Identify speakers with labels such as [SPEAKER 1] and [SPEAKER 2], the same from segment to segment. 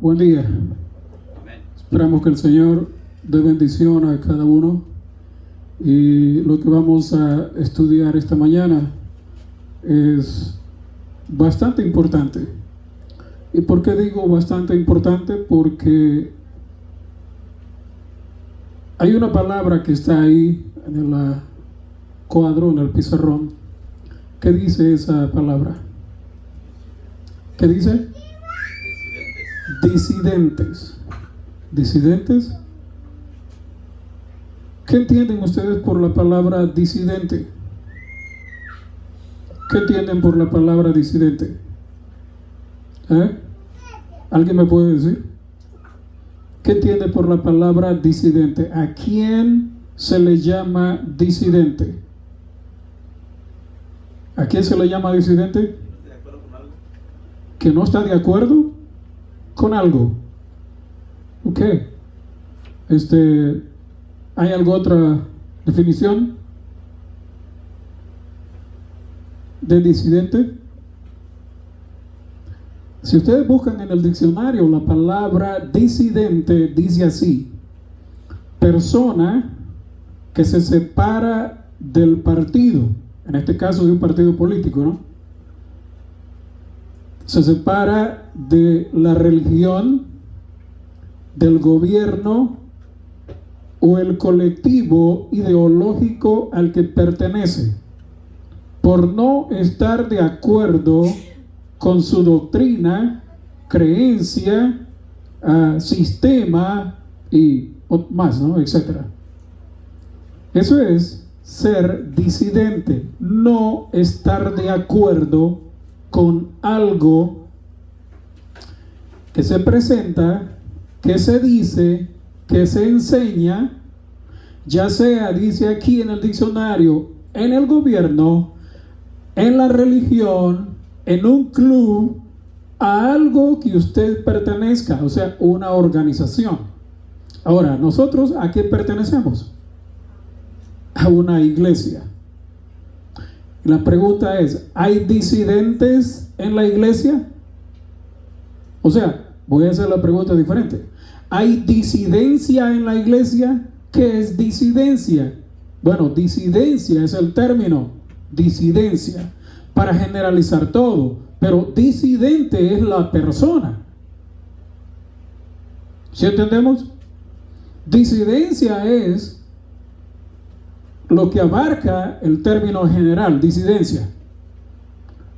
[SPEAKER 1] Buen día. Esperamos que el Señor dé bendición a cada uno. Y lo que vamos a estudiar esta mañana es bastante importante. ¿Y por qué digo bastante importante? Porque hay una palabra que está ahí en el cuadro, en el pizarrón. ¿Qué dice esa palabra? ¿Qué dice? Disidentes. ¿Disidentes? ¿Qué entienden ustedes por la palabra disidente? ¿Qué entienden por la palabra disidente? ¿Alguien me puede decir? ¿Qué entiende por la palabra disidente? ¿A quién se le llama disidente? ¿A quién se le llama disidente? ¿Que no está de acuerdo con algo? Ok. ¿Hay alguna otra definición de disidente? Si ustedes buscan en el diccionario la palabra disidente, dice así: persona que se separa del partido, en este caso de un partido político, ¿no? Se separa de la religión, del gobierno o el colectivo ideológico al que pertenece, por no estar de acuerdo con su doctrina, creencia, sistema y más, ¿no? Etcétera. Eso es ser disidente, no estar de acuerdo con algo que se presenta, que se dice, que se enseña, ya sea, dice aquí en el diccionario, en el gobierno, en la religión, en un club, a algo que usted pertenezca, o sea, una organización. Ahora, ¿nosotros a qué pertenecemos? A una iglesia. La pregunta es, ¿hay disidentes en la iglesia? O sea, voy a hacer la pregunta diferente. ¿Hay disidencia en la iglesia? ¿Qué es disidencia? Bueno, disidencia es el término, disidencia, para generalizar todo, pero disidente es la persona. ¿Sí entendemos? Disidencia es lo que abarca el término general, disidencia.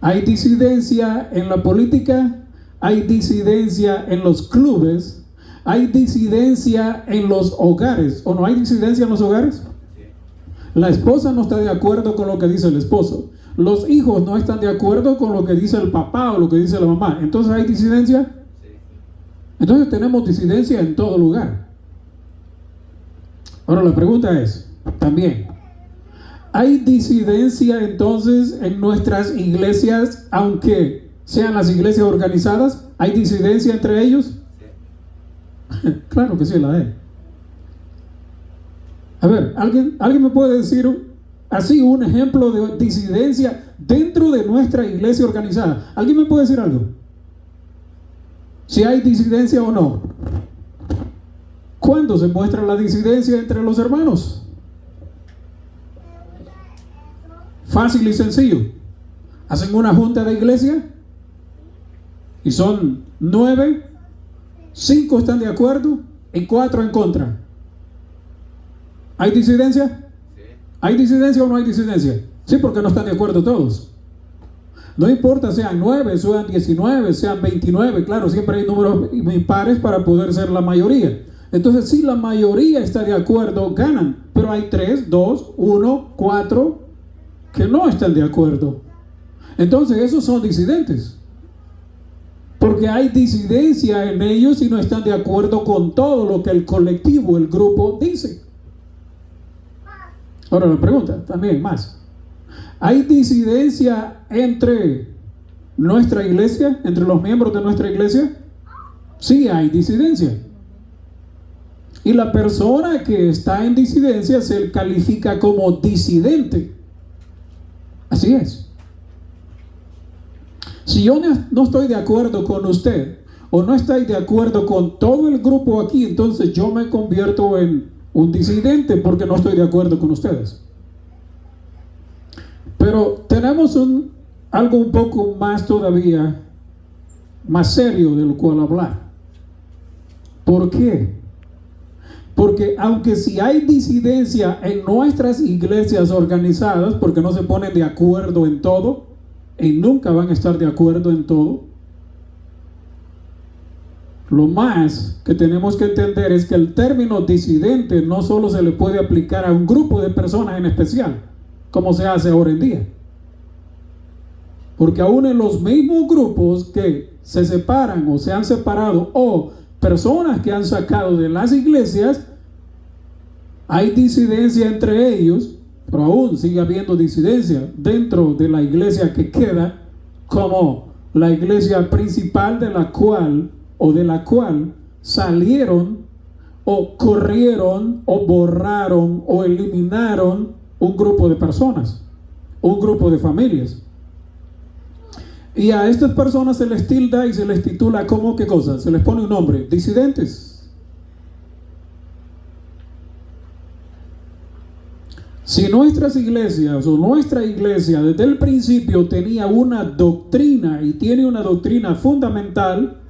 [SPEAKER 1] Hay disidencia en la política, hay disidencia en los clubes, hay disidencia en los hogares. ¿O no hay disidencia en los hogares? La esposa no está de acuerdo con lo que dice el esposo. Los hijos no están de acuerdo con lo que dice el papá o lo que dice la mamá. Entonces, ¿hay disidencia? Entonces tenemos disidencia en todo lugar. Ahora la pregunta es, también, ¿hay disidencia entonces en nuestras iglesias, aunque sean las iglesias organizadas? ¿Hay disidencia entre ellos? Claro que sí la hay. A ver, ¿alguien me puede decir así un ejemplo de disidencia dentro de nuestra iglesia organizada? ¿Alguien me puede decir algo? Si hay disidencia o no. ¿Cuándo se muestra la disidencia entre los hermanos? Fácil y sencillo. Hacen una junta de iglesia y son 9, 5 están de acuerdo y 4 en contra. ¿Hay disidencia? ¿Hay disidencia o no hay disidencia? Sí, porque no están de acuerdo todos. No importa sean 9, sean 19, sean 29, claro, siempre hay números impares para poder ser la mayoría. Entonces, si la mayoría está de acuerdo, ganan. Pero hay 3, 2, 1, 4 que no están de acuerdo. Entonces, esos son disidentes. Porque hay disidencia en ellos y no están de acuerdo con todo lo que el colectivo, el grupo dice. Ahora la pregunta, también más. ¿Hay disidencia entre nuestra iglesia, entre los miembros de nuestra iglesia? Sí, hay disidencia. Y la persona que está en disidencia se califica como disidente. Así es. Si yo no estoy de acuerdo con usted, o no estáis de acuerdo con todo el grupo aquí, entonces yo me convierto en un disidente porque no estoy de acuerdo con ustedes. Pero tenemos algo un poco más todavía, más serio de lo cual hablar. ¿Por qué? Porque aunque si hay disidencia en nuestras iglesias organizadas, porque no se ponen de acuerdo en todo, y nunca van a estar de acuerdo en todo, lo más que tenemos que entender es que el término disidente no solo se le puede aplicar a un grupo de personas en especial, como se hace ahora en día. Porque aún en los mismos grupos que se separan o se han separado, o personas que han sacado de las iglesias, hay disidencia entre ellos, pero aún sigue habiendo disidencia dentro de la iglesia que queda, como la iglesia principal de la cual salieron o corrieron o borraron o eliminaron un grupo de personas, un grupo de familias. Y a estas personas se les tilda y se les titula como, ¿qué cosa? Se les pone un nombre: disidentes. Si nuestras iglesias o nuestra iglesia desde el principio tenía una doctrina y tiene una doctrina fundamental,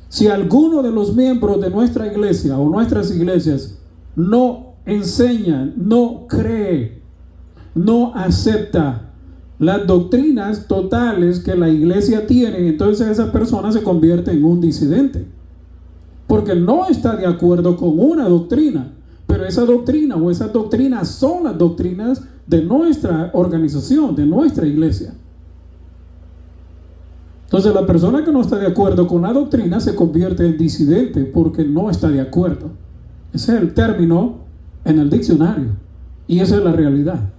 [SPEAKER 1] si alguno de los miembros de nuestra iglesia o nuestras iglesias no enseña, no cree, no acepta las doctrinas totales que la iglesia tiene, entonces esa persona se convierte en un disidente, porque no está de acuerdo con una doctrina, pero esa doctrina o esas doctrinas son las doctrinas de nuestra organización, de nuestra iglesia. Entonces la persona que no está de acuerdo con la doctrina se convierte en disidente porque no está de acuerdo. Ese es el término en el diccionario y esa es la realidad.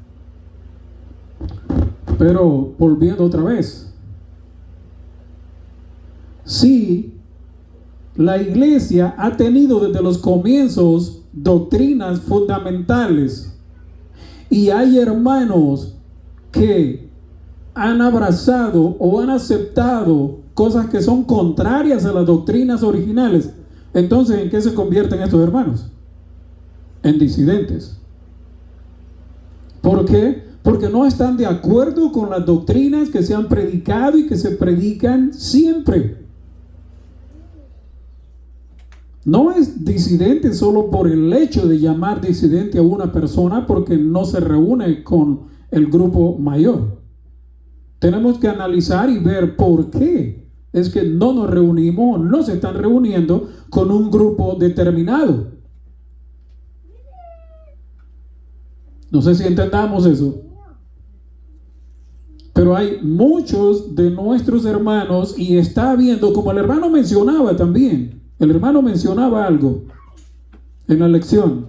[SPEAKER 1] Pero volviendo otra vez, si la iglesia ha tenido desde los comienzos doctrinas fundamentales y hay hermanos que han abrazado o han aceptado cosas que son contrarias a las doctrinas originales, entonces ¿en qué se convierten estos hermanos? En disidentes. ¿Por qué? Porque no están de acuerdo con las doctrinas que se han predicado y que se predican siempre. No es disidente solo por el hecho de llamar disidente a una persona porque no se reúne con el grupo mayor. Tenemos que analizar y ver por qué es que no nos reunimos, no se están reuniendo con un grupo determinado. No sé si entendamos eso. Pero hay muchos de nuestros hermanos y está habiendo, como el hermano mencionaba también, el hermano mencionaba algo en la lección.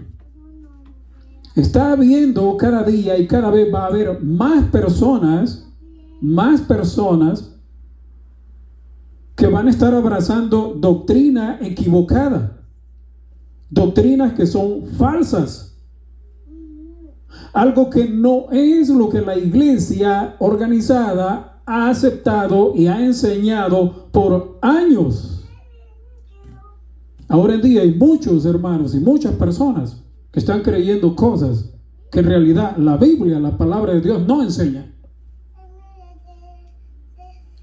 [SPEAKER 1] Está habiendo cada día y cada vez va a haber más personas que van a estar abrazando doctrina equivocada, doctrinas que son falsas. Algo que no es lo que la iglesia organizada ha aceptado y ha enseñado por años. Ahora en día hay muchos hermanos y muchas personas que están creyendo cosas que en realidad la Biblia, la palabra de Dios, no enseña.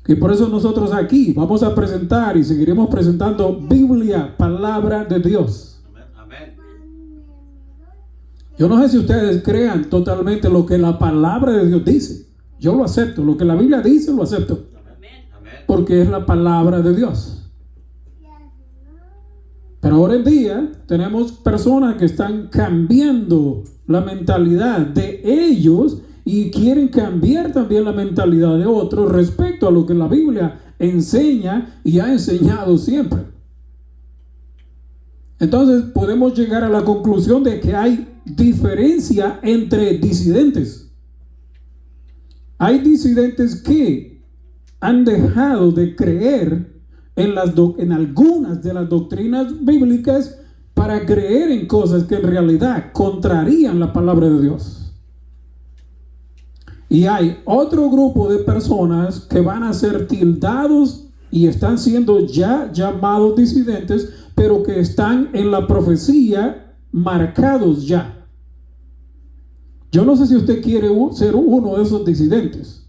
[SPEAKER 1] Y por eso nosotros aquí vamos a presentar y seguiremos presentando Biblia, palabra de Dios. Yo no sé si ustedes crean totalmente lo que la palabra de Dios dice. Yo lo acepto. Lo que la Biblia dice, lo acepto. Porque es la palabra de Dios. Pero ahora en día tenemos personas que están cambiando la mentalidad de ellos y quieren cambiar también la mentalidad de otros respecto a lo que la Biblia enseña y ha enseñado siempre. Entonces podemos llegar a la conclusión de que hay diferencia entre disidentes. Hay disidentes que han dejado de creer en algunas de las doctrinas bíblicas para creer en cosas que en realidad contrarían la palabra de Dios. Y hay otro grupo de personas que van a ser tildados y están siendo ya llamados disidentes, pero que están en la profecía marcados ya. Yo no sé si usted quiere ser uno de esos disidentes,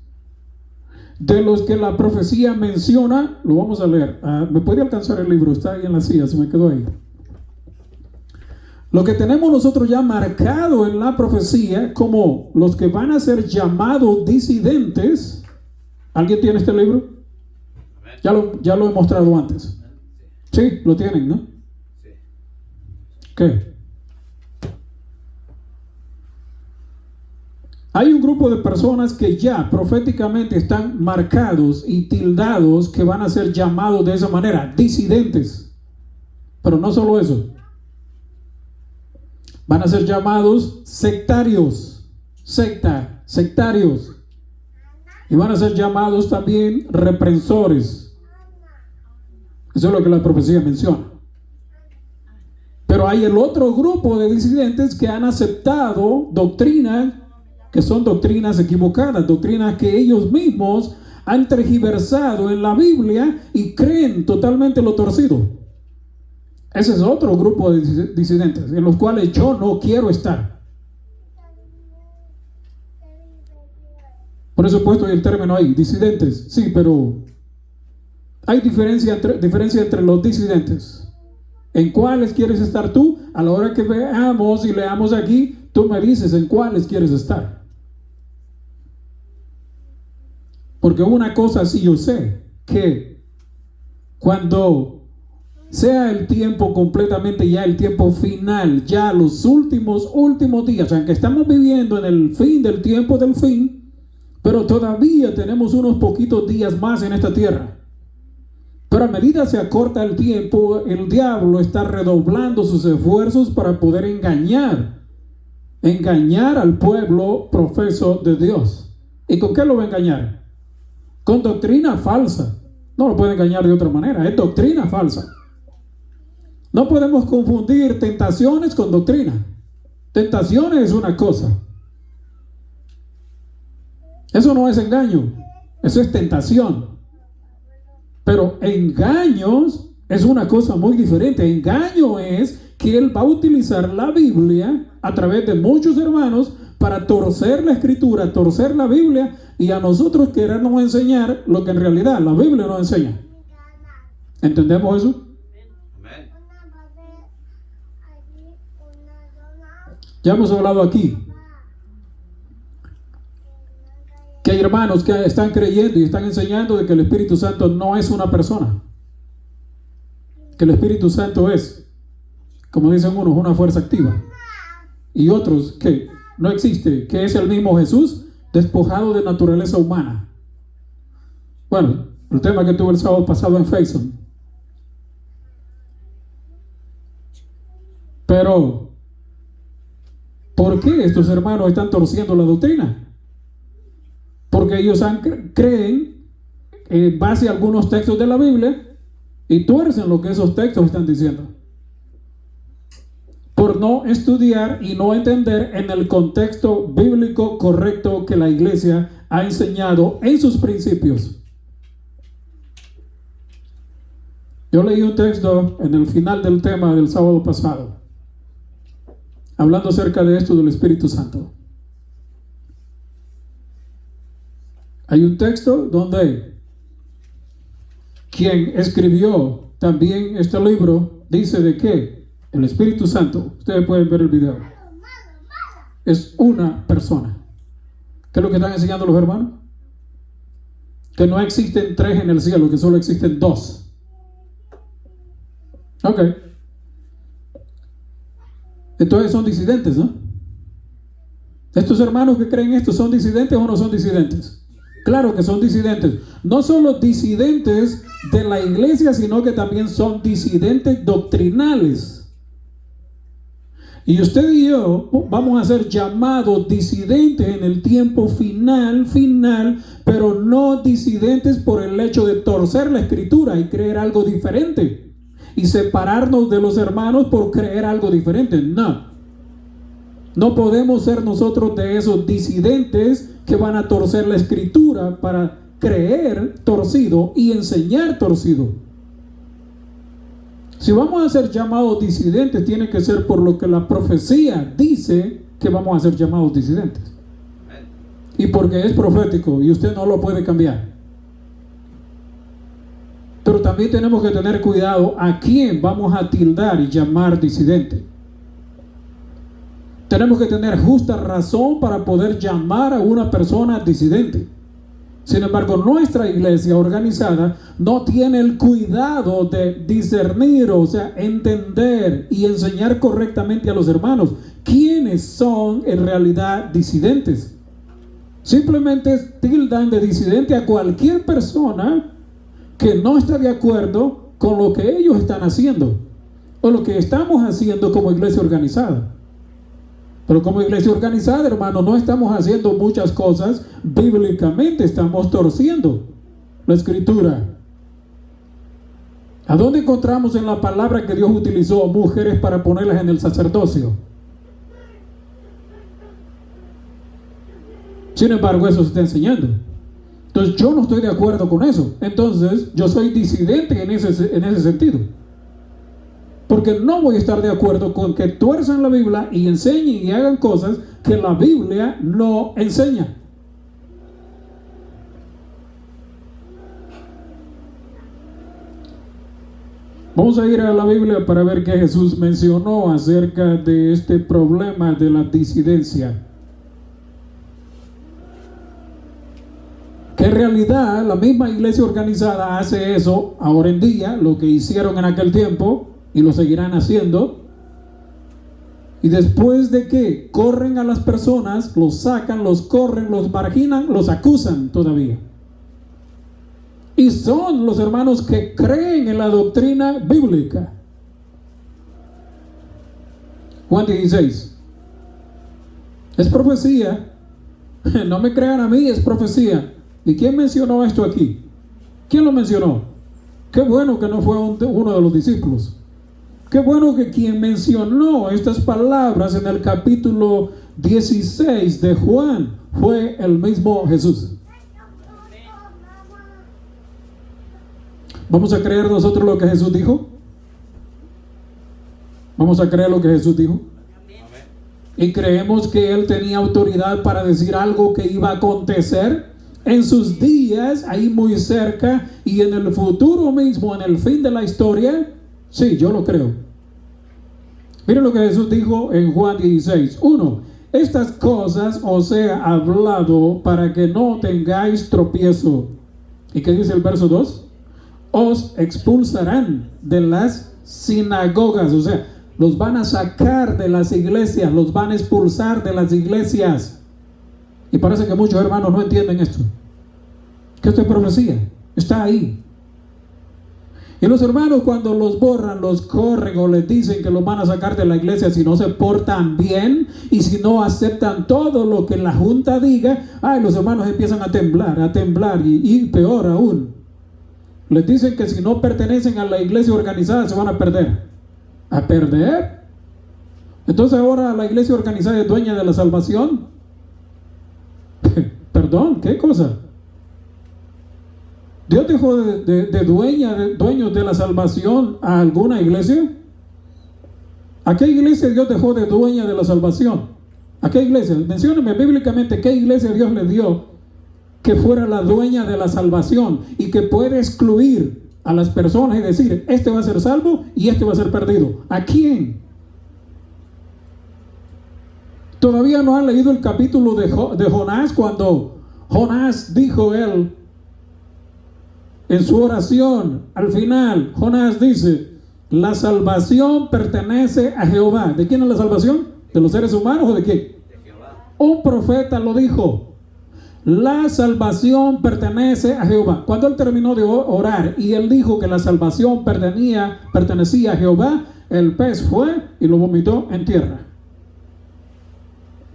[SPEAKER 1] de los que la profecía menciona. Lo vamos a leer. ¿Me puede alcanzar el libro? Está ahí en la silla, se me quedó ahí. Lo que tenemos nosotros ya marcado en la profecía como los que van a ser llamados disidentes. ¿Alguien tiene este libro? Ya lo he mostrado antes. Sí, lo tienen, ¿no? ¿Qué? Hay un grupo de personas que ya proféticamente están marcados y tildados que van a ser llamados de esa manera, disidentes. Pero no solo eso. Van a ser llamados sectarios, sectarios. Y van a ser llamados también reprensores. Eso es lo que la profecía menciona. Pero hay el otro grupo de disidentes que han aceptado doctrinas que son doctrinas equivocadas, doctrinas que ellos mismos han tergiversado en la Biblia y creen totalmente lo torcido. Ese es otro grupo de disidentes en los cuales yo no quiero estar. Por eso he puesto el término ahí, disidentes. Sí, pero hay diferencia entre los disidentes. ¿En cuáles quieres estar tú? A la hora que veamos y leamos aquí, tú me dices en cuáles quieres estar. Porque una cosa sí yo sé, que cuando sea el tiempo completamente, ya el tiempo final, ya los últimos días, aunque estamos viviendo en el fin del tiempo del fin, pero todavía tenemos unos poquitos días más en esta tierra. Pero a medida se acorta el tiempo, el diablo está redoblando sus esfuerzos para poder engañar al pueblo profeso de Dios. ¿Y con qué lo va a engañar? Con doctrina falsa. No lo puede engañar de otra manera, es doctrina falsa. No podemos confundir tentaciones con doctrina. Tentaciones es una cosa. Eso no es engaño, eso es tentación. Pero engaños es una cosa muy diferente. Engaño es que él va a utilizar la Biblia a través de muchos hermanos para torcer la escritura, torcer la Biblia, y a nosotros querernos enseñar lo que en realidad la Biblia nos enseña. ¿Entendemos eso? Ya hemos hablado aquí que hay hermanos que están creyendo y están enseñando de que el Espíritu Santo no es una persona, que el Espíritu Santo es, como dicen unos, una fuerza activa, y otros que no existe, que es el mismo Jesús despojado de naturaleza humana. Bueno, el tema que tuve el sábado pasado en Facebook. Pero ¿por qué estos hermanos están torciendo la doctrina? Porque ellos creen en base a algunos textos de la Biblia y tuercen lo que esos textos están diciendo, por no estudiar y no entender en el contexto bíblico correcto que la iglesia ha enseñado en sus principios. Yo leí un texto en el final del tema del sábado pasado, hablando acerca de esto del Espíritu Santo. Hay un texto donde quien escribió también este libro dice de que el Espíritu Santo, ustedes pueden ver el video, es una persona. ¿Qué es lo que están enseñando los hermanos? Que no existen tres en el cielo, que solo existen dos. Ok. Entonces son disidentes, ¿no? ¿Estos hermanos que creen esto son disidentes o no son disidentes? Claro que son disidentes. No solo disidentes de la iglesia, sino que también son disidentes doctrinales. Y usted y yo vamos a ser llamados disidentes en el tiempo final, pero no disidentes por el hecho de torcer la escritura y creer algo diferente y separarnos de los hermanos por creer algo diferente. No podemos ser nosotros de esos disidentes que van a torcer la escritura para creer torcido y enseñar torcido. Si vamos a ser llamados disidentes, tiene que ser por lo que la profecía dice que vamos a ser llamados disidentes. Y porque es profético y usted no lo puede cambiar. Pero también tenemos que tener cuidado a quién vamos a tildar y llamar disidente. Tenemos que tener justa razón para poder llamar a una persona disidente. Sin embargo, nuestra iglesia organizada no tiene el cuidado de discernir, o sea, entender y enseñar correctamente a los hermanos quiénes son en realidad disidentes. Simplemente tildan de disidente a cualquier persona que no está de acuerdo con lo que ellos están haciendo o lo que estamos haciendo como iglesia organizada. Pero como iglesia organizada, hermano, no estamos haciendo muchas cosas bíblicamente, estamos torciendo la escritura. ¿A dónde encontramos en la palabra que Dios utilizó mujeres para ponerlas en el sacerdocio? Sin embargo, eso se está enseñando. Entonces yo no estoy de acuerdo con eso. Entonces yo soy disidente en ese sentido. Porque no voy a estar de acuerdo con que tuerzan la Biblia y enseñen y hagan cosas que la Biblia no enseña. Vamos a ir a la Biblia para ver qué Jesús mencionó acerca de este problema de la disidencia. Que en realidad la misma iglesia organizada hace eso ahora en día, lo que hicieron en aquel tiempo, y lo seguirán haciendo. Y después de que corren a las personas, los sacan, los corren, los marginan, los acusan todavía. Y son los hermanos que creen en la doctrina bíblica. Juan 16. Es profecía. No me crean a mí, es profecía. ¿Y quién mencionó esto aquí? ¿Quién lo mencionó? Qué bueno que no fue uno de los discípulos. Qué bueno que quien mencionó estas palabras en el capítulo 16 de Juan fue el mismo Jesús. ¿Vamos a creer nosotros lo que Jesús dijo? ¿Vamos a creer lo que Jesús dijo? Y creemos que Él tenía autoridad para decir algo que iba a acontecer en sus días, ahí muy cerca, y en el futuro mismo, en el fin de la historia. Sí, yo lo creo. Miren lo que Jesús dijo en Juan 16. 1. Estas cosas os he hablado para que no tengáis tropiezo. ¿Y qué dice el verso 2? Os expulsarán de las sinagogas. O sea, los van a sacar de las iglesias, los van a expulsar de las iglesias. Y parece que muchos hermanos no entienden esto. Que esto es profecía. Está ahí. Y los hermanos, cuando los borran, los corren o les dicen que los van a sacar de la iglesia si no se portan bien y si no aceptan todo lo que la junta diga, los hermanos empiezan a temblar y peor aún. Les dicen que si no pertenecen a la iglesia organizada se van a perder. ¿A perder? Entonces ahora la iglesia organizada es dueña de la salvación. Perdón, ¿qué cosa? ¿Dios dejó de dueños de la salvación a alguna iglesia? ¿A qué iglesia Dios dejó de dueña de la salvación? ¿A qué iglesia? Mencióneme bíblicamente qué iglesia Dios le dio que fuera la dueña de la salvación y que puede excluir a las personas y decir, este va a ser salvo y este va a ser perdido. ¿A quién? Todavía no han leído el capítulo de Jonás, cuando Jonás dijo él en su oración, al final, Jonás dice, la salvación pertenece a Jehová. ¿De quién es la salvación? ¿De los seres humanos o de quién? De Jehová. Un profeta lo dijo. La salvación pertenece a Jehová. Cuando él terminó de orar y él dijo que la salvación pertenecía a Jehová, el pez fue y lo vomitó en tierra.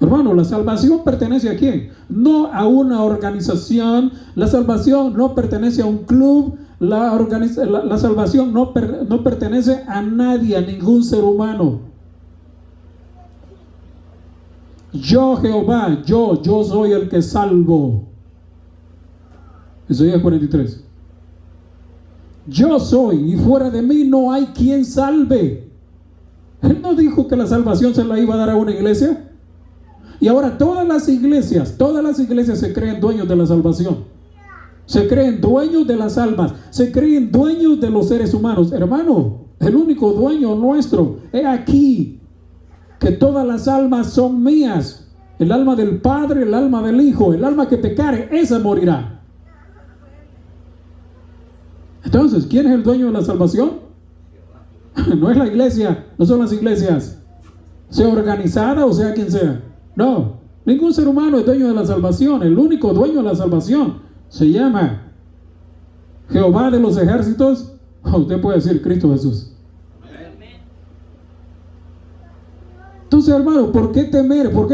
[SPEAKER 1] Hermano, la salvación pertenece ¿a quién? No a una organización. La salvación no pertenece a un club. La salvación no pertenece a nadie, a ningún ser humano. Yo, Jehová, yo soy el que salvo. Isaías 43. Yo soy y fuera de mí no hay quien salve. Él no dijo que la salvación se la iba a dar a una iglesia. Y ahora todas las iglesias se creen dueños de la salvación. Se creen dueños de las almas. Se creen dueños de los seres humanos. Hermano, el único dueño nuestro es aquí. Que todas las almas son mías. El alma del Padre, el alma del Hijo, el alma que pecare, esa morirá. Entonces, ¿quién es el dueño de la salvación? No es la iglesia, no son las iglesias, sea organizada o sea quien sea. No, ningún ser humano es dueño de la salvación. El único dueño de la salvación se llama Jehová de los ejércitos. Usted puede decir Cristo Jesús. Entonces, hermano, ¿por qué temer? ¿Por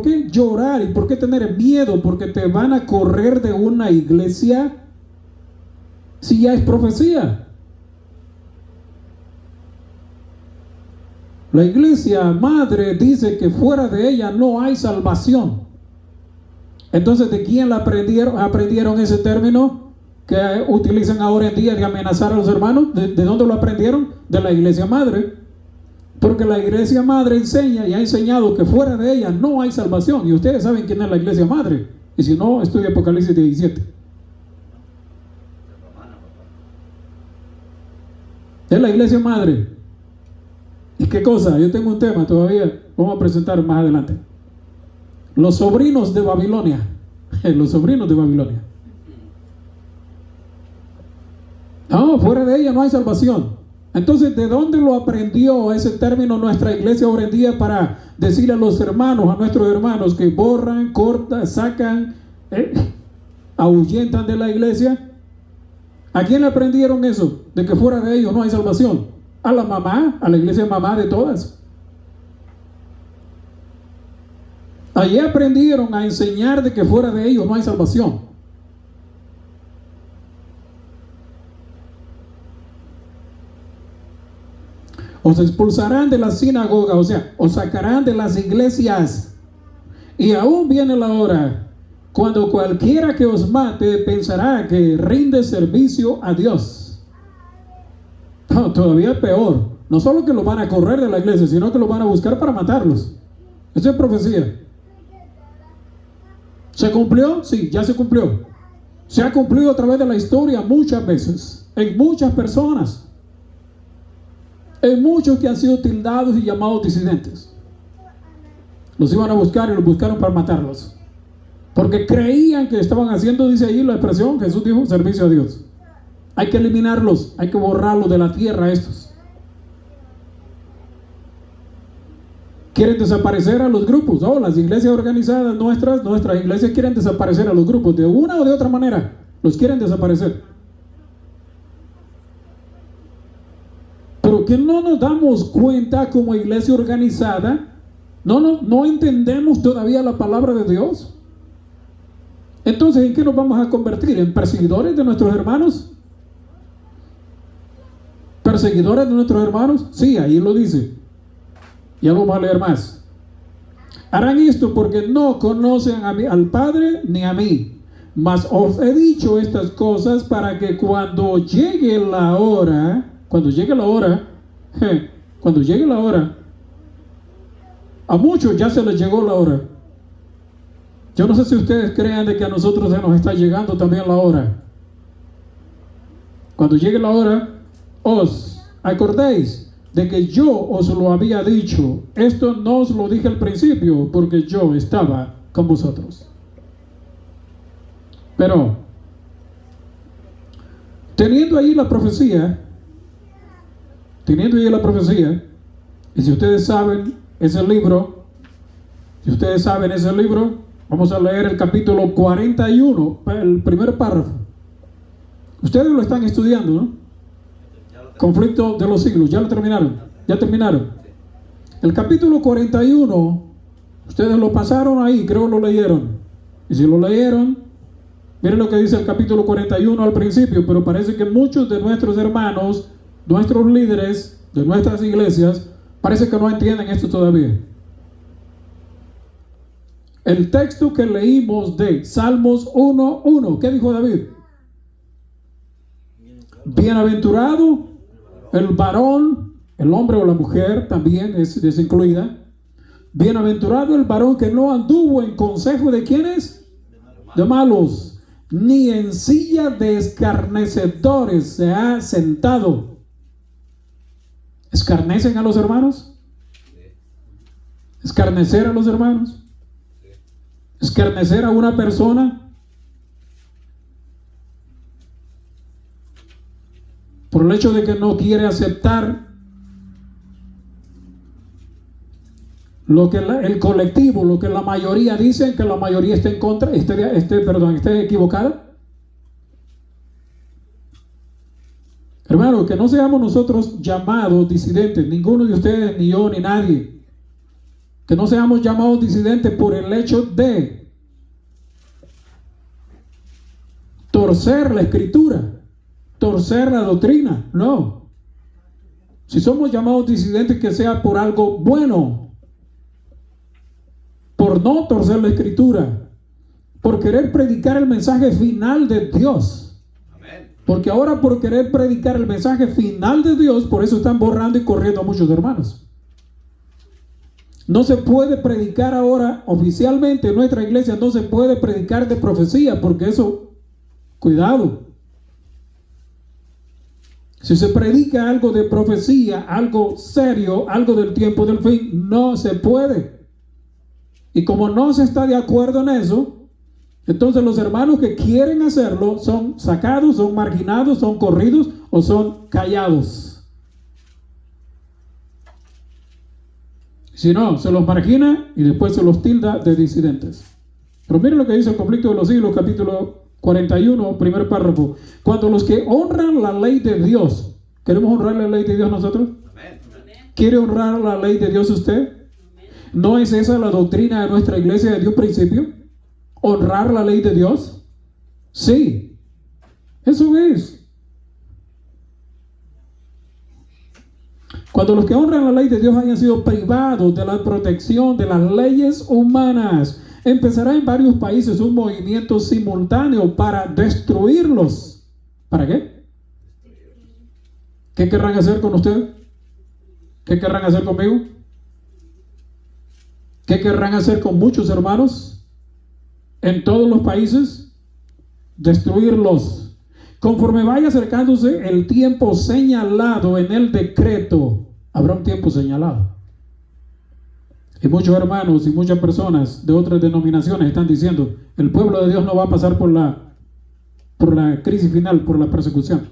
[SPEAKER 1] qué llorar? ¿Y por qué tener miedo? Porque te van a correr de una iglesia si ya es profecía. La iglesia madre dice que fuera de ella no hay salvación. Entonces, ¿de quién la aprendieron ese término que utilizan ahora en día de amenazar a los hermanos? ¿De dónde lo aprendieron? De la iglesia madre. Porque la iglesia madre enseña y ha enseñado que fuera de ella no hay salvación. Y ustedes saben quién es la iglesia madre. Y si no, estudia Apocalipsis 17. Es la iglesia madre. ¿Y qué cosa? Yo tengo un tema todavía. Vamos a presentar más adelante. Los sobrinos de Babilonia. Los sobrinos de Babilonia. No, fuera de ella no hay salvación. Entonces, ¿de dónde lo aprendió ese término nuestra iglesia hoy en día para decirle a los hermanos, a nuestros hermanos que borran, cortan, sacan, ahuyentan de la iglesia? ¿A quién le aprendieron eso? De que fuera de ellos no hay salvación. A la mamá, a la iglesia mamá de todas. Allí aprendieron a enseñar de que fuera de ellos no hay salvación. Os expulsarán de la sinagoga, o sea, os sacarán de las iglesias. Y aún viene la hora cuando cualquiera que os mate pensará que rinde servicio a Dios. No, todavía peor. No solo que los van a correr de la iglesia, sino que los van a buscar para matarlos. Eso es profecía. ¿Se cumplió? Sí, ya se cumplió. Se ha cumplido a través de la historia muchas veces, en muchas personas. Hay muchos que han sido tildados y llamados disidentes. Los iban a buscar y los buscaron para matarlos. Porque creían que estaban haciendo, dice ahí la expresión, Jesús dijo, servicio a Dios. Hay que eliminarlos, hay que borrarlos de la tierra estos. Quieren desaparecer a los grupos. Oh, las iglesias organizadas nuestras iglesias quieren desaparecer a los grupos. De una o de otra manera, los quieren desaparecer. Pero que no nos damos cuenta como iglesia organizada, no entendemos todavía la palabra de Dios. Entonces, ¿en qué nos vamos a convertir? ¿En perseguidores de nuestros hermanos? ¿Perseguidores de nuestros hermanos? Sí, ahí lo dice. Ya lo vamos a leer más. Harán esto porque no conocen al Padre ni a mí. Mas os he dicho estas cosas para que cuando llegue la hora, a muchos ya se les llegó la hora. Yo no sé si ustedes crean de que a nosotros se nos está llegando también la hora. Cuando llegue la hora, os acordéis de que yo os lo había dicho. Esto no os lo dije al principio, porque yo estaba con vosotros. Pero, teniendo ahí la profecía, y si ustedes saben ese libro, vamos a leer el capítulo 41, el primer párrafo. Ustedes lo están estudiando, ¿no? Conflicto de los siglos, ya terminaron. El capítulo 41, ustedes lo pasaron ahí, creo lo leyeron. Y si lo leyeron, miren lo que dice el capítulo 41 al principio, pero parece que muchos de nuestros hermanos, nuestros líderes de nuestras iglesias, parece que no entienden esto todavía. El texto que leímos de Salmos 1:1, ¿qué dijo David? Bienaventurado el varón, el hombre o la mujer también es incluida. Bienaventurado el varón que no anduvo en consejo de ¿quiénes? De malos, ni en silla de escarnecedores se ha sentado. ¿Escarnecen a los hermanos? ¿Escarnecer a los hermanos? ¿Escarnecer a una persona? Por el hecho de que no quiere aceptar lo que el colectivo, lo que la mayoría dice, que la mayoría esté en contra, esté equivocada. Hermano, que no seamos nosotros llamados disidentes, ninguno de ustedes, ni yo, ni nadie. Que no seamos llamados disidentes por el hecho de torcer la escritura, torcer la doctrina. No. Si somos llamados disidentes, que sea por algo bueno, por no torcer la escritura, por querer predicar el mensaje final de Dios. Porque ahora, por querer predicar el mensaje final de Dios, por eso están borrando y corriendo a muchos hermanos. No se puede predicar ahora oficialmente en nuestra iglesia, no se puede predicar de profecía, porque eso, cuidado. Si se predica algo de profecía, algo serio, algo del tiempo del fin, no se puede. Y como no se está de acuerdo en eso, entonces los hermanos que quieren hacerlo son sacados, son marginados, son corridos o son callados. Si no, se los margina y después se los tilda de disidentes. Pero miren lo que dice el Conflicto de los Siglos, capítulo 41, primer párrafo. Cuando los que honran la ley de Dios, ¿queremos honrar la ley de Dios nosotros? ¿Quiere honrar la ley de Dios usted? ¿No es esa la doctrina de nuestra iglesia desde un principio? ¿Honrar la ley de Dios? Sí, eso es. Cuando los que honran la ley de Dios hayan sido privados de la protección de las leyes humanas, empezará en varios países un movimiento simultáneo para destruirlos. ¿Para qué? ¿Qué querrán hacer con usted? ¿Qué querrán hacer conmigo? ¿Qué querrán hacer con muchos hermanos en todos los países? Destruirlos. Conforme vaya acercándose el tiempo señalado en el decreto, habrá un tiempo señalado. Y muchos hermanos y muchas personas de otras denominaciones están diciendo, el pueblo de Dios no va a pasar por la crisis final, por la persecución.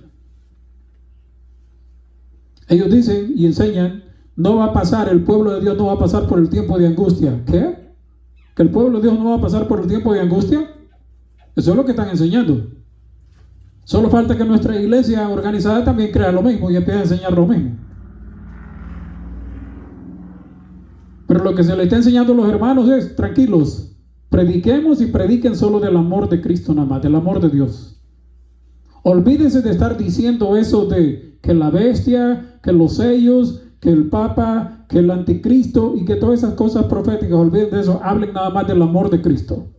[SPEAKER 1] Ellos dicen y enseñan, no va a pasar, el pueblo de Dios no va a pasar por el tiempo de angustia. ¿Qué? ¿Que el pueblo de Dios no va a pasar por el tiempo de angustia? Eso es lo que están enseñando. Solo falta que nuestra iglesia organizada también crea lo mismo y empiece a enseñar lo mismo. Pero lo que se le está enseñando a los hermanos es, tranquilos, prediquemos y prediquen solo del amor de Cristo nada más, del amor de Dios. Olvídense de estar diciendo eso de que la bestia, que los sellos, que el Papa, que el anticristo y que todas esas cosas proféticas. Olviden de eso, hablen nada más del amor de Cristo.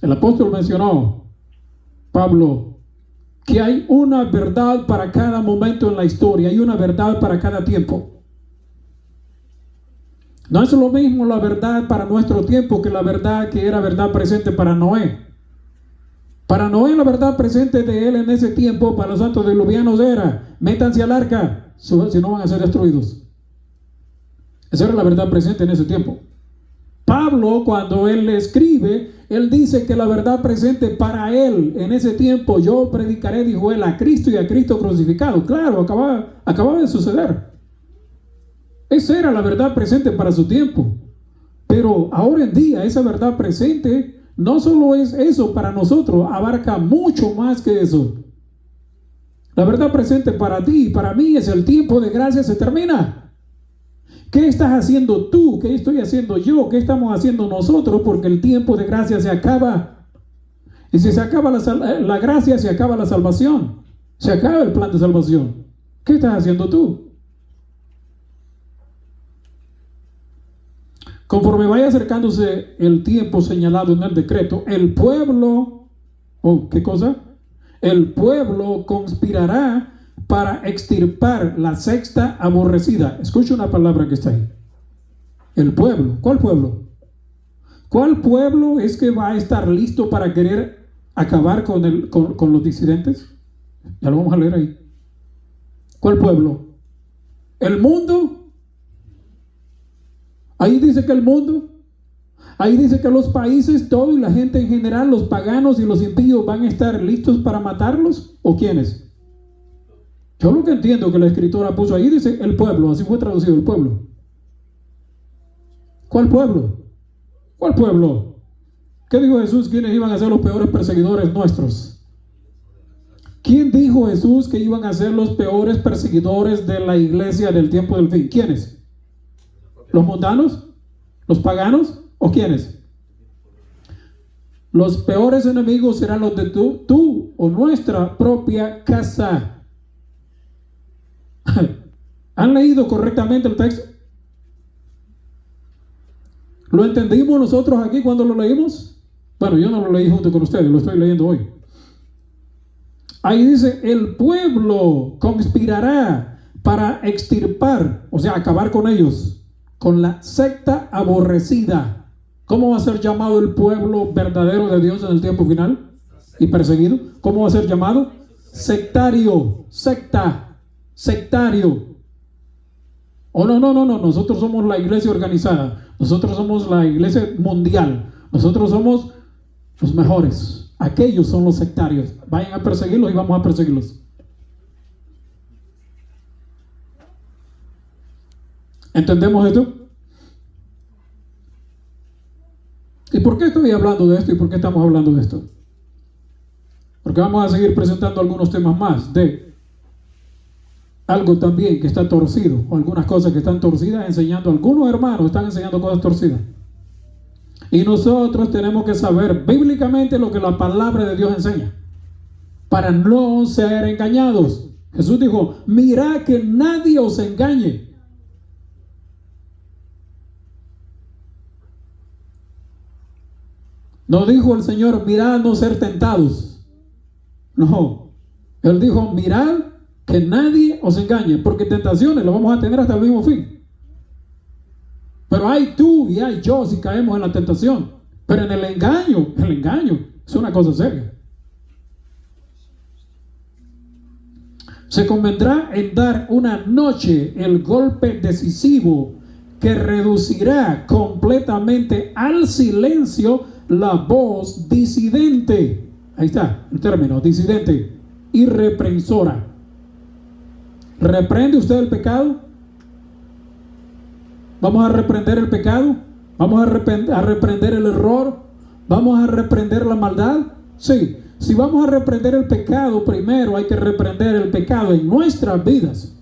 [SPEAKER 1] El apóstol mencionó, Pablo, que hay una verdad para cada momento en la historia, hay una verdad para cada tiempo. No es lo mismo la verdad para nuestro tiempo que la verdad que era verdad presente para Noé. Para Noé la verdad presente de él en ese tiempo, para los santos diluvianos era, métanse al arca, si no van a ser destruidos. Esa era la verdad presente en ese tiempo. Pablo, cuando él escribe, él dice que la verdad presente para él en ese tiempo, yo predicaré, dijo él, a Cristo y a Cristo crucificado. Claro, acababa de suceder. Esa era la verdad presente para su tiempo. Pero ahora en día, esa verdad presente no solo es eso para nosotros, abarca mucho más que eso. La verdad presente para ti y para mí es el tiempo de gracia se termina. ¿Qué estás haciendo tú? ¿Qué estoy haciendo yo? ¿Qué estamos haciendo nosotros? Porque el tiempo de gracia se acaba. Y si se acaba la gracia, se acaba la salvación. Se acaba el plan de salvación. ¿Qué estás haciendo tú? Conforme vaya acercándose el tiempo señalado en el decreto, el pueblo Oh, ¿qué cosa? El pueblo conspirará para extirpar la secta aborrecida. Escucha una palabra que está ahí. El pueblo. ¿Cuál pueblo? ¿Cuál pueblo es que va a estar listo para querer acabar con los disidentes? Ya lo vamos a leer ahí. ¿Cuál pueblo? ¿El mundo? Ahí dice que el mundo. Ahí dice que los países, todo y la gente en general, los paganos y los impíos van a estar listos para matarlos. ¿O quiénes? Yo lo que entiendo que la escritora puso ahí dice el pueblo. Así fue traducido, el pueblo. ¿Cuál pueblo? ¿Cuál pueblo? ¿Qué dijo Jesús? ¿Quiénes iban a ser los peores perseguidores nuestros? ¿Quién dijo Jesús que iban a ser los peores perseguidores de la iglesia del tiempo del fin? ¿Quiénes? ¿Los mundanos? ¿Los paganos? ¿O quiénes? Los peores enemigos serán los de tú o nuestra propia casa. ¿Han leído correctamente el texto? ¿Lo entendimos nosotros aquí cuando lo leímos? Bueno, yo no lo leí junto con ustedes, lo estoy leyendo hoy. Ahí dice, el pueblo conspirará para extirpar, o sea, acabar con ellos, con la secta aborrecida. ¿Cómo va a ser llamado el pueblo verdadero de Dios en el tiempo final? Y perseguido. ¿Cómo va a ser llamado? Sectario, secta, sectario. Oh, no, nosotros somos la iglesia organizada. Nosotros somos la iglesia mundial. Nosotros somos los mejores. Aquellos son los sectarios. Vayan a perseguirlos y vamos a perseguirlos. ¿Entendemos esto? ¿Y por qué estoy hablando de esto y por qué estamos hablando de esto? Porque vamos a seguir presentando algunos temas más de algo también que está torcido, o algunas cosas que están torcidas, enseñando, algunos hermanos están enseñando cosas torcidas. Y nosotros tenemos que saber bíblicamente lo que la palabra de Dios enseña, para no ser engañados. Jesús dijo, mirad que nadie os engañe. No dijo el Señor, mirad no ser tentados. No, Él dijo, mirad que nadie os engañe, porque tentaciones las vamos a tener hasta el mismo fin. Pero hay tú y hay yo si caemos en la tentación. Pero en el engaño es una cosa seria. Se convendrá en dar una noche el golpe decisivo que reducirá completamente al silencio la voz disidente. Ahí está el término, disidente, irreprensora. ¿Reprende usted el pecado? ¿Vamos a reprender el pecado? ¿Vamos a reprender el error? ¿Vamos a reprender la maldad? Sí. Si vamos a reprender el pecado, primero hay que reprender el pecado en nuestras vidas,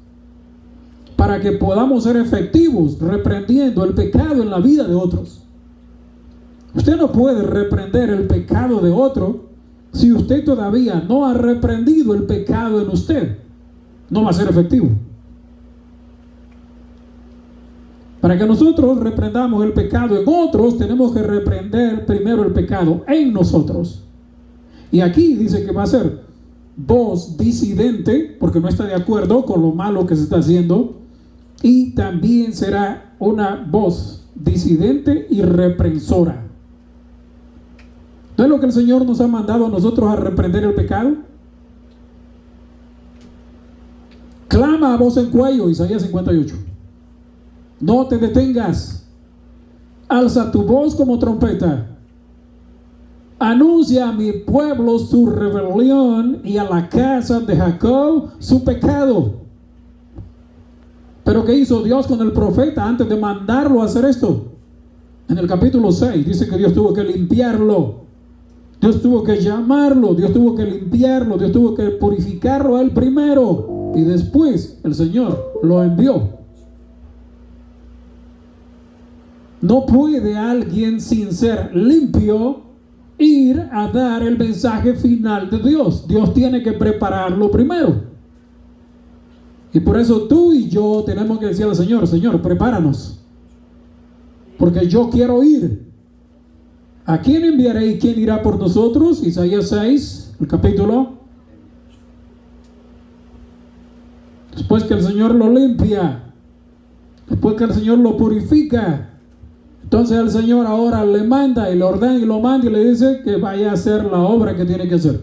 [SPEAKER 1] para que podamos ser efectivos reprendiendo el pecado en la vida de otros. Usted no puede reprender el pecado de otro si usted todavía no ha reprendido el pecado en usted. No va a ser efectivo. Para que nosotros reprendamos el pecado en otros, tenemos que reprender primero el pecado en nosotros. Y aquí dice que va a ser voz disidente, porque no está de acuerdo con lo malo que se está haciendo, y también será una voz disidente y reprensora. ¿No es lo que el Señor nos ha mandado a nosotros a reprender el pecado? Clama a voz en cuello, Isaías 58. No te detengas. Alza tu voz como trompeta. Anuncia a mi pueblo su rebelión y a la casa de Jacob su pecado. Pero ¿qué hizo Dios con el profeta antes de mandarlo a hacer esto? En el capítulo 6 dice que Dios tuvo que limpiarlo. Dios tuvo que llamarlo, Dios tuvo que limpiarlo, Dios tuvo que purificarlo a él primero. Y después el Señor lo envió. No puede alguien sin ser limpio ir a dar el mensaje final de Dios. Dios tiene que prepararlo primero. Y por eso tú y yo tenemos que decir al Señor, Señor, prepáranos, porque yo quiero ir. ¿A quién enviaré y quién irá por nosotros? Isaías 6. el capítulo. Después que el Señor lo limpia, después que el Señor lo purifica, entonces el Señor ahora le manda y le ordena y lo manda y le dice que vaya a hacer la obra que tiene que hacer.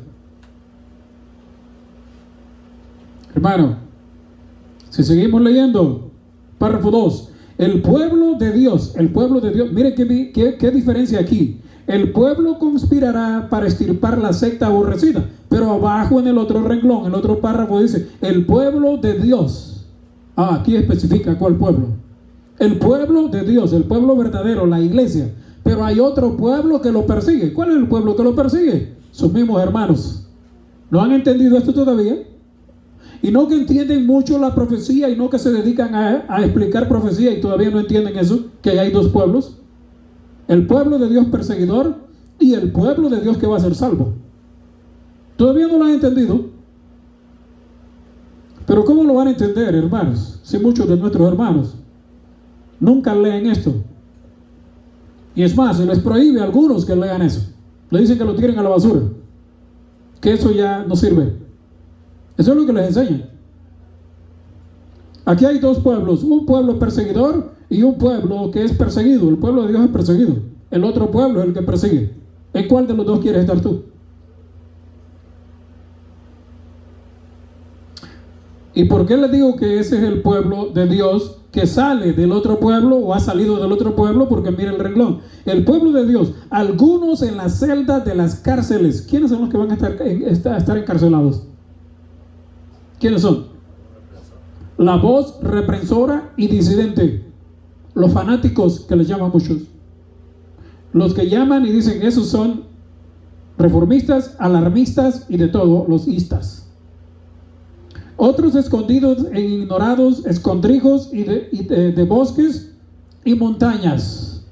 [SPEAKER 1] Hermano, si seguimos leyendo, párrafo 2, el pueblo de Dios, mire qué diferencia aquí. El pueblo conspirará para extirpar la secta aborrecida, pero abajo en el otro renglón, en el otro párrafo dice, el pueblo de Dios. Aquí especifica cuál pueblo. El pueblo de Dios, el pueblo verdadero, la iglesia. Pero hay otro pueblo que lo persigue. ¿Cuál es el pueblo que lo persigue? Sus mismos hermanos. ¿No han entendido esto todavía? Y no que entienden mucho la profecía y no que se dedican a explicar profecía y todavía no entienden eso, que hay dos pueblos. El pueblo de Dios perseguidor y el pueblo de Dios que va a ser salvo. Todavía no lo han entendido. Pero ¿cómo lo van a entender, hermanos? Si muchos de nuestros hermanos nunca leen esto. Y es más, se les prohíbe a algunos que lean eso. Le dicen que lo tiren a la basura, que eso ya no sirve. Eso es lo que les enseñan. Aquí hay dos pueblos, un pueblo perseguidor y un pueblo que es perseguido. El pueblo de Dios es perseguido. El otro pueblo es el que persigue. ¿En cuál de los dos quieres estar tú? ¿Y por qué les digo que ese es el pueblo de Dios que sale del otro pueblo o ha salido del otro pueblo? Porque mira el renglón. El pueblo de Dios, algunos en las celdas de las cárceles. ¿Quiénes son los que van a estar encarcelados? ¿Quiénes son? La voz reprensora y disidente. Los fanáticos, que les llaman muchos. Los que llaman y dicen esos son reformistas, alarmistas y de todo, los istas. Otros escondidos e ignorados, escondrijos de bosques y montañas.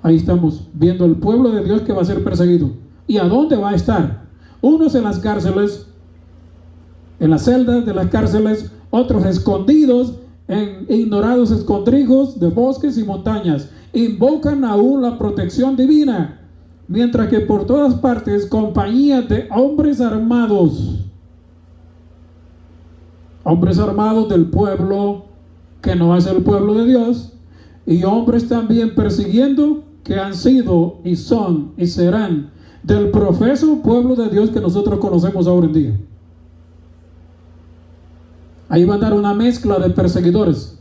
[SPEAKER 1] Ahí estamos viendo el pueblo de Dios que va a ser perseguido. ¿Y a dónde va a estar? Unos en las cárceles, en las celdas de las cárceles, otros escondidos en ignorados escondrijos de bosques y montañas. Invocan aún la protección divina, mientras que por todas partes compañías de hombres armados del pueblo que no es el pueblo de Dios, y hombres también persiguiendo que han sido y son y serán del profeso pueblo de Dios que nosotros conocemos ahora en día. Ahí va a dar una mezcla de perseguidores.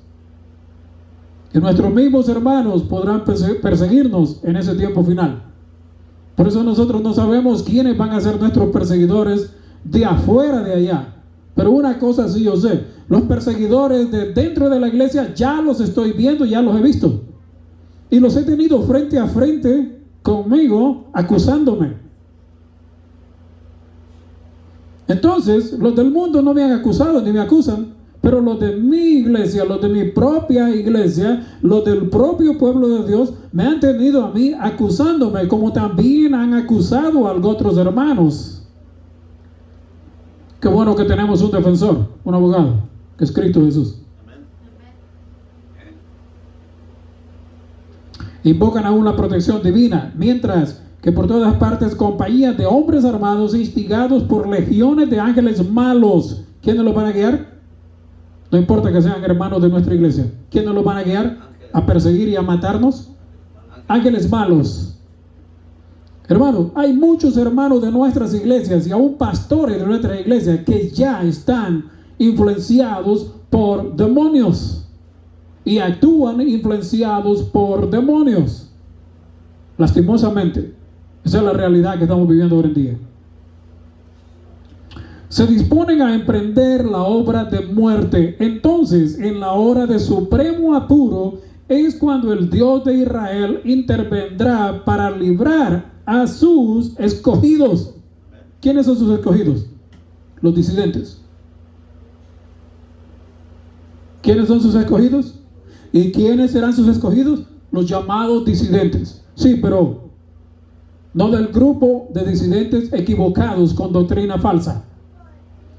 [SPEAKER 1] Y nuestros mismos hermanos podrán perseguirnos en ese tiempo final. Por eso nosotros no sabemos quiénes van a ser nuestros perseguidores de afuera de allá. Pero una cosa sí yo sé, los perseguidores de dentro de la iglesia ya los estoy viendo, ya los he visto. Y los he tenido frente a frente conmigo, acusándome. Entonces, los del mundo no me han acusado ni me acusan, pero los de mi iglesia, los de mi propia iglesia, los del propio pueblo de Dios, me han tenido a mí acusándome, como también han acusado a otros hermanos. Qué bueno que tenemos un defensor, un abogado, que es Cristo Jesús. Invocan aún la protección divina, mientras que por todas partes compañías de hombres armados instigados por legiones de ángeles malos. ¿Quiénes los van a guiar? No importa que sean hermanos de nuestra iglesia. ¿Quiénes los van a guiar? ¿A perseguir y a matarnos? Ángeles malos. Hermano, hay muchos hermanos de nuestras iglesias y aún pastores de nuestra iglesia que ya están influenciados por demonios y actúan influenciados por demonios. Lastimosamente, esa es la realidad que estamos viviendo hoy en día. Se disponen a emprender la obra de muerte. Entonces, en la hora de supremo apuro, es cuando el Dios de Israel intervendrá para librar a sus escogidos. ¿Quiénes son sus escogidos? Los disidentes. ¿Quiénes son sus escogidos? ¿Y quiénes serán sus escogidos? Los llamados disidentes. Sí, pero no del grupo de disidentes equivocados con doctrina falsa,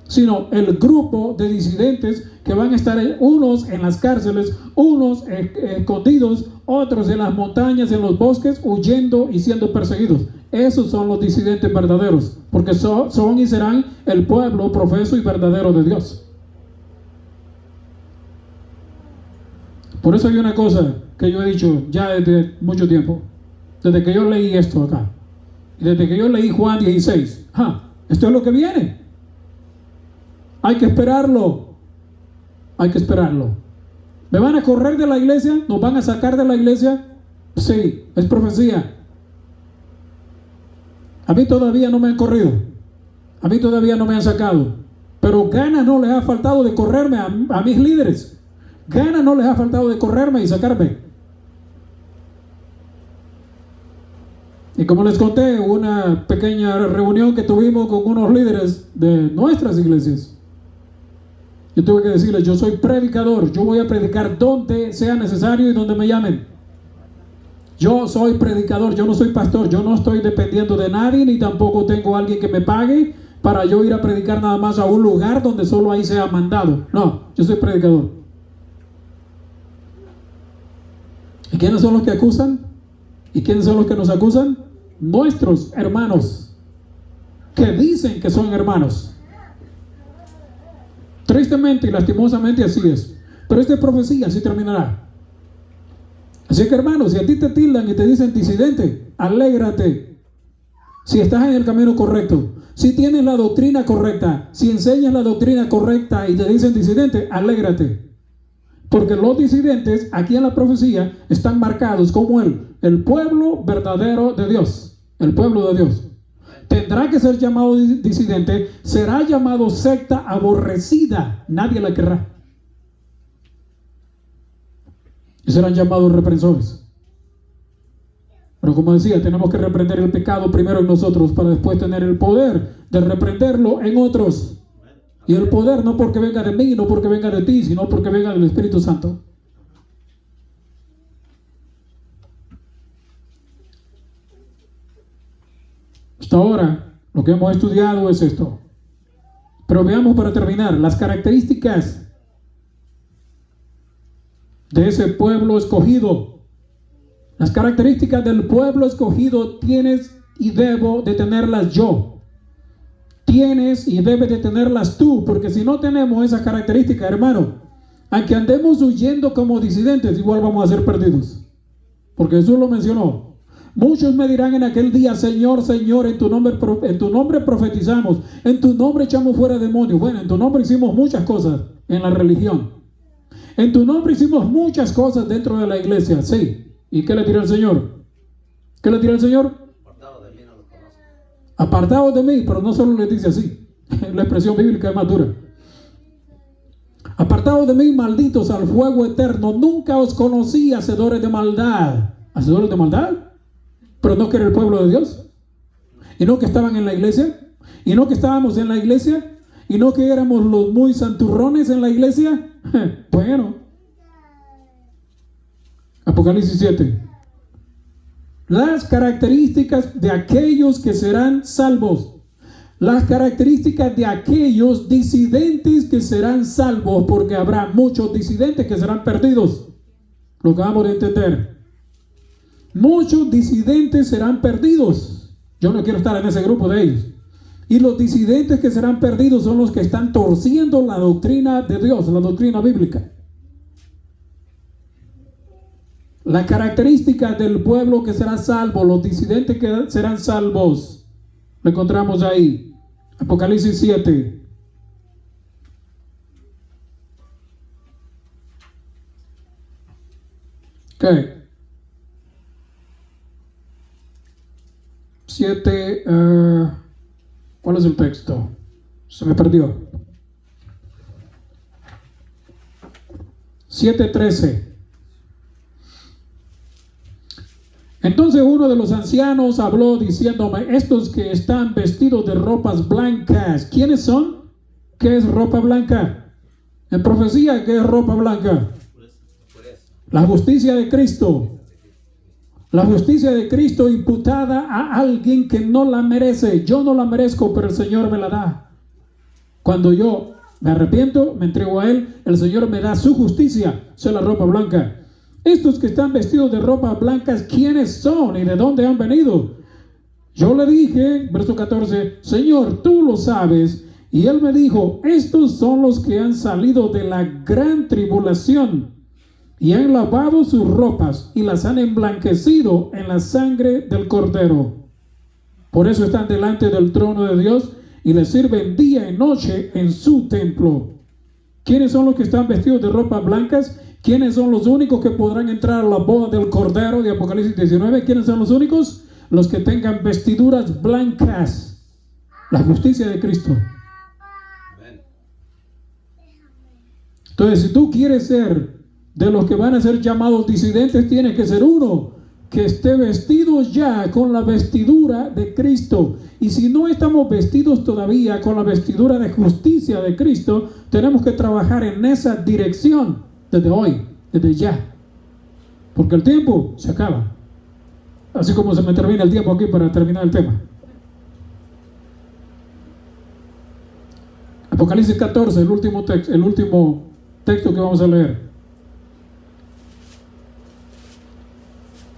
[SPEAKER 1] sino el grupo de disidentes que van a estar unos en las cárceles, unos escondidos, otros en las montañas, en los bosques, huyendo y siendo perseguidos. Esos son los disidentes verdaderos, porque son y serán el pueblo profeso y verdadero de Dios. Por eso hay una cosa que yo he dicho ya desde mucho tiempo, desde que yo leí esto acá, y desde que yo leí Juan 16, esto es lo que viene. Hay que esperarlo. Hay que esperarlo. ¿Me van a correr de la iglesia? ¿Nos van a sacar de la iglesia? Sí, es profecía. A mí todavía no me han corrido. A mí todavía no me han sacado. Pero ganas no les ha faltado de correrme a mis líderes. Ganas no les ha faltado de correrme y sacarme. Y como les conté, una pequeña reunión que tuvimos con unos líderes de nuestras iglesias. Yo tuve que decirles, yo soy predicador, yo voy a predicar donde sea necesario y donde me llamen. Yo soy predicador, yo no soy pastor, yo no estoy dependiendo de nadie, ni tampoco tengo a alguien que me pague para yo ir a predicar nada más a un lugar donde solo ahí sea mandado. No, yo soy predicador. ¿Y quiénes son los que acusan? ¿Y quiénes son los que nos acusan? Nuestros hermanos, que dicen que son hermanos. Tristemente y lastimosamente así es. Pero esta profecía así terminará. Así que hermanos, si a ti te tildan y te dicen disidente, alégrate. Si estás en el camino correcto, si tienes la doctrina correcta, si enseñas la doctrina correcta y te dicen disidente, alégrate. Porque los disidentes aquí en la profecía están marcados como el pueblo verdadero de Dios. El pueblo de Dios. Tendrá que ser llamado disidente, será llamado secta aborrecida, nadie la querrá. Y serán llamados reprensores. Pero como decía, tenemos que reprender el pecado primero en nosotros para después tener el poder de reprenderlo en otros. Y el poder no porque venga de mí, no porque venga de ti, sino porque venga del Espíritu Santo. Hasta ahora, lo que hemos estudiado es esto. Pero veamos para terminar las características de ese pueblo escogido. Las características del pueblo escogido tienes y debo de tenerlas yo. Tienes y debes de tenerlas tú, porque si no tenemos esas características, hermano, aunque andemos huyendo como disidentes, igual vamos a ser perdidos. Porque Jesús lo mencionó. Muchos me dirán en aquel día, Señor, Señor, en tu nombre profetizamos, en tu nombre echamos fuera demonios. Bueno, en tu nombre hicimos muchas cosas en la religión. En tu nombre hicimos muchas cosas dentro de la iglesia, sí. ¿Y qué le dirá el Señor? ¿Qué le dirá el Señor? Apartados de mí, no los conozco. Apartados de mí, pero no solo le dice así. La expresión bíblica es más dura. Apartados de mí, malditos, al fuego eterno. Nunca os conocí, hacedores de maldad. ¿Hacedores de maldad? Pero no que era el pueblo de Dios. Y no que estaban en la iglesia. Y no que estábamos en la iglesia. Y no que éramos los muy santurrones en la iglesia. Bueno. Apocalipsis 7. Las características de aquellos que serán salvos. Las características de aquellos disidentes que serán salvos. Porque habrá muchos disidentes que serán perdidos. Lo acabamos de entender. Muchos disidentes serán perdidos. Yo no quiero estar en ese grupo de ellos. Y los disidentes que serán perdidos son los que están torciendo la doctrina de Dios, la doctrina bíblica. La característica del pueblo que será salvo, los disidentes que serán salvos, lo encontramos ahí. Apocalipsis 7. ¿Qué? 7, ¿cuál es el texto? Se me perdió. 7:13. Entonces uno de los ancianos habló diciéndome, estos que están vestidos de ropas blancas, ¿quiénes son? ¿Qué es ropa blanca? En profecía, ¿qué es ropa blanca? La justicia de Cristo. La justicia de Cristo imputada a alguien que no la merece. Yo no la merezco, pero el Señor me la da. Cuando yo me arrepiento, me entrego a Él, el Señor me da su justicia. Esa es la ropa blanca. estos que están vestidos de ropas blancas, ¿quiénes son y de dónde han venido? Yo le dije, verso 14, Señor, tú lo sabes. Y él me dijo, estos son los que han salido de la gran tribulación y han lavado sus ropas y las han emblanquecido en la sangre del Cordero. Por eso están delante del trono de Dios y le sirven día y noche en su templo. ¿Quiénes son los que están vestidos de ropas blancas? ¿Quiénes son los únicos que podrán entrar a la boda del Cordero de Apocalipsis 19? ¿Quiénes son los únicos? Los que tengan vestiduras blancas. La justicia de Cristo. Entonces, si tú quieres ser de los que van a ser llamados disidentes, tienes que ser uno que esté vestido ya con la vestidura de Cristo. Y si no estamos vestidos todavía con la vestidura de justicia de Cristo, tenemos que trabajar en esa dirección desde hoy, desde ya. Porque el tiempo se acaba. Así como se me termina el tiempo aquí para terminar el tema. Apocalipsis 14, el último texto que vamos a leer.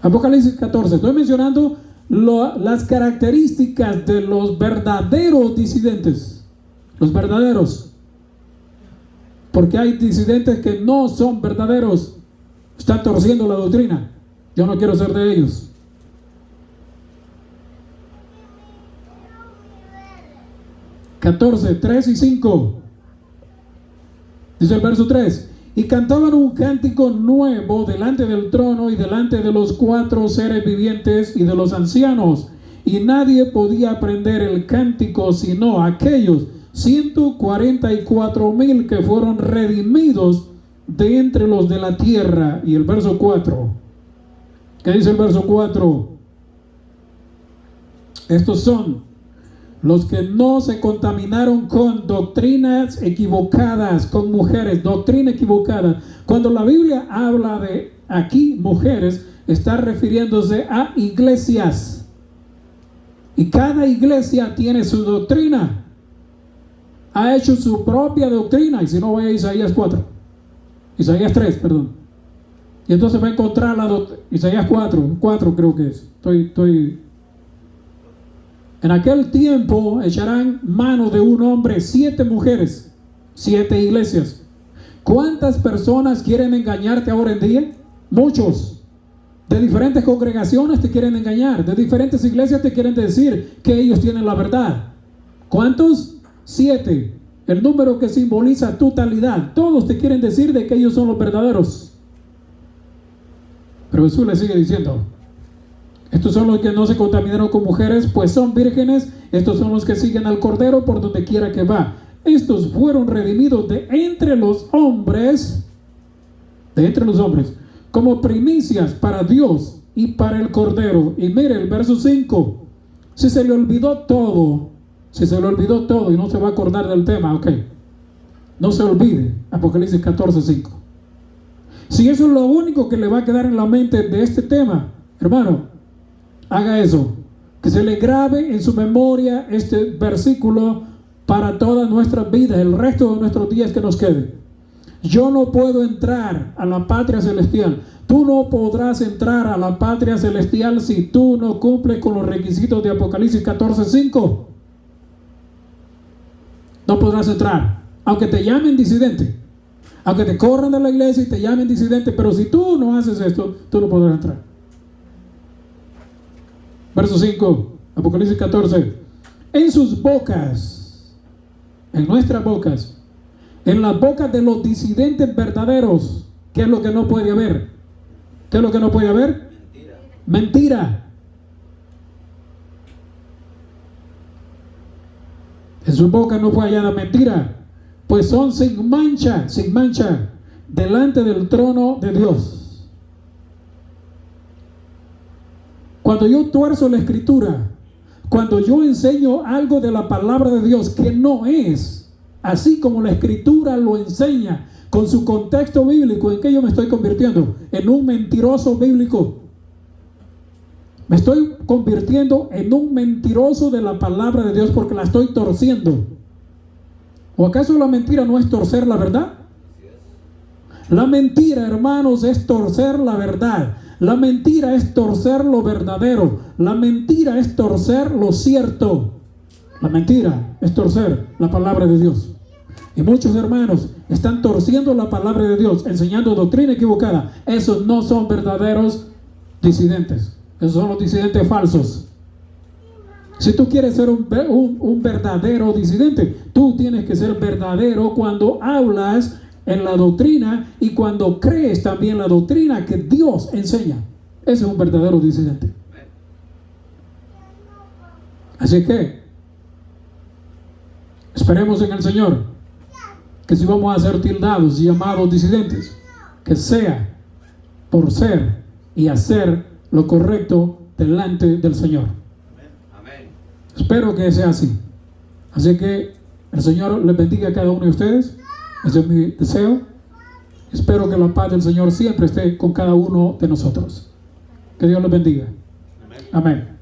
[SPEAKER 1] Apocalipsis 14. Estoy mencionando las características de los verdaderos disidentes. Los verdaderos. Porque hay disidentes que no son verdaderos. Están torciendo la doctrina. Yo no quiero ser de ellos. (14, 3 y 5). Dice el verso 3. Y cantaban un cántico nuevo delante del trono y delante de los 4 seres vivientes y de los ancianos. Y nadie podía aprender el cántico sino aquellos 144,000 que fueron redimidos de entre los de la tierra. Y el verso 4. ¿Qué dice el verso 4? Estos son los que no se contaminaron con doctrinas equivocadas, con mujeres, doctrina equivocada. Cuando la Biblia habla de aquí mujeres, está refiriéndose a iglesias. Y cada iglesia tiene su doctrina. Ha hecho su propia doctrina. Y si no, vaya a Isaías 4. Isaías 3, perdón. Y entonces va a encontrar Isaías 4 creo que es. En aquel tiempo echarán mano de un hombre 7 mujeres, 7 iglesias. ¿Cuántas personas quieren engañarte ahora en día? Muchos. De diferentes congregaciones te quieren engañar. De diferentes iglesias te quieren decir que ellos tienen la verdad. ¿Cuántos? 7. El número que simboliza totalidad. Todos te quieren decir de que ellos son los verdaderos. Pero Jesús le sigue diciendo: estos son los que no se contaminaron con mujeres, pues son vírgenes. Estos son los que siguen al Cordero por donde quiera que va. Estos fueron redimidos de entre los hombres, como primicias para Dios y para el Cordero. Y mire el verso 5. Si se le olvidó todo y no se va a acordar del tema, ok, no se olvide. Apocalipsis 14, 5. Si eso es lo único que le va a quedar en la mente de este tema, hermano, haga eso, que se le grabe en su memoria este versículo para todas nuestras vidas, el resto de nuestros días que nos quede. Yo no puedo entrar a la patria celestial. Tú no podrás entrar a la patria celestial si tú no cumples con los requisitos de Apocalipsis 14, 5. No podrás entrar, aunque te llamen disidente, aunque te corran de la iglesia y te llamen disidente, pero si tú no haces esto, tú no podrás entrar. Verso 5, Apocalipsis 14. En sus bocas, en nuestras bocas, en las bocas de los disidentes verdaderos, ¿qué es lo que no puede haber? ¿Qué es lo que no puede haber? Mentira. En sus bocas no fue hallada mentira, pues son sin mancha, delante del trono de Dios. Cuando yo tuerzo la escritura, cuando yo enseño algo de la palabra de Dios que no es así como la escritura lo enseña, con su contexto bíblico, ¿en qué yo me estoy convirtiendo? En un mentiroso bíblico. Me estoy convirtiendo en un mentiroso de la palabra de Dios porque la estoy torciendo. ¿O acaso la mentira no es torcer la verdad? La mentira, hermanos, es torcer la verdad. La mentira es torcer lo verdadero. La mentira es torcer lo cierto. La mentira es torcer la palabra de Dios. Y muchos hermanos están torciendo la palabra de Dios, enseñando doctrina equivocada. Esos no son verdaderos disidentes. Esos son los disidentes falsos. Si tú quieres ser un verdadero disidente, tú tienes que ser verdadero cuando hablas en la doctrina y cuando crees también la doctrina que Dios enseña. Ese es un verdadero disidente. Así que esperemos en el Señor que si vamos a ser tildados y llamados disidentes, que sea por ser y hacer lo correcto delante del Señor. Amén. Espero que sea así. Así que el Señor les bendiga a cada uno de ustedes. Ese es mi deseo. Espero que la paz del Señor siempre esté con cada uno de nosotros. Que Dios los bendiga. Amén. Amén.